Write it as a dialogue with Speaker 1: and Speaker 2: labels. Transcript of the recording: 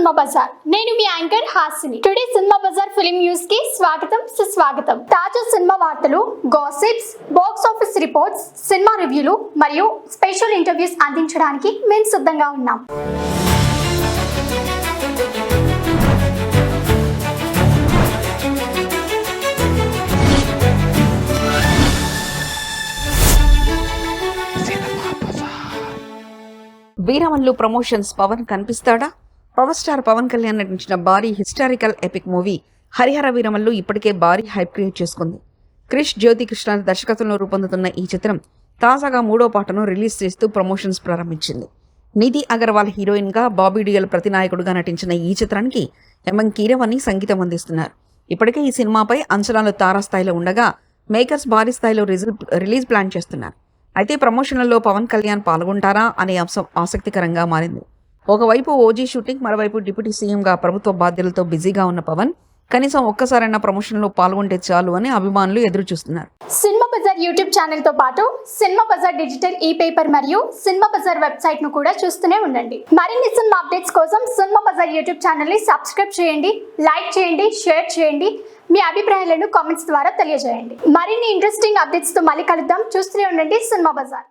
Speaker 1: Cinema bazaar. నేను మీ anchor Hasini. Today cinema bazaar film news కి స్వాగతం సుస్వాగతం. తాజా సినిమా వార్తలు, gossips, box office reports, cinema రివ్యూలు మరియు స్పెషల్ ఇంటర్వ్యూస్ అందించడానికి మేము సిద్ధంగా ఉన్నాం.
Speaker 2: వీరమల్లు ప్రమోషన్స్ పవన్ కనిపిస్తాడా? పవర్ స్టార్ పవన్ కళ్యాణ్ నటించిన భారీ historical epic movie Harihara Veeramallu ఇప్పటికే భారీ హైప్ క్రియేట్ చేసుకుంది. క్రిష్ జ్యోతి కృష్ణ దర్శకత్వంలో రూపొందుతున్న ఈ చిత్రం తాజాగా 3వ పాటను రిలీజ్ చేస్తూ ప్రమోషన్స్ ప్రారంభించింది. నిధి అగర్వాల్ హీరోయిన్ గా, బాబీ డియోల్ ప్రతినాయకుడుగా నటించిన ఈ చిత్రానికి ఎంఎం కీరవాణి సంగీతం అందిస్తున్నారు. ఇప్పటికే ఈ సినిమాపై అంచనాలు తారాస్థాయిలో ఉండగా మేకర్స్ భారీ స్థాయిలో రిలీజ్ ప్లాన్ చేస్తున్నారు. అయితే ప్రమోషన్లలో పవన్ కళ్యాణ్ పాల్గొంటారా అనే అంశం ఆసక్తికరంగా మారింది. ఒకవైపు ఓజీ షూటింగ్, మరోవైపు డిప్యూటీ సీఎంగా ప్రభుత్వ బాధ్యతలతో బిజీగా ఉన్న పవన్ కనీసం ఒక్కసారైనా ప్రమోషన్లో పాల్గొంటే చాలు అని అభిమానులు ఎదురు చూస్తున్నారు.
Speaker 1: సినిమా బజార్ యూట్యూబ్ ఛానల్ తో పాటు సినిమా బజార్ డిజిటల్ ఈ పేపర్ మరియు సినిమా బజార్ వెబ్సైట్ ను కూడా చూస్తూనే ఉండండి. మరిన్ని సినిమా అప్డేట్స్ కోసం సినిమా బజార్ యూట్యూబ్ ఛానల్ ని సబ్స్క్రైబ్ చేయండి, లైక్ చేయండి, షేర్ చేయండి. మీ అభిప్రాయాలను కామెంట్స్ ద్వారా తెలియజేయండి. మరిన్ని ఇంట్రెస్టింగ్ అప్డేట్స్ తో మళ్ళీ కలుద్దాం. చూస్తూనే ఉండండి సినిమా బజార్.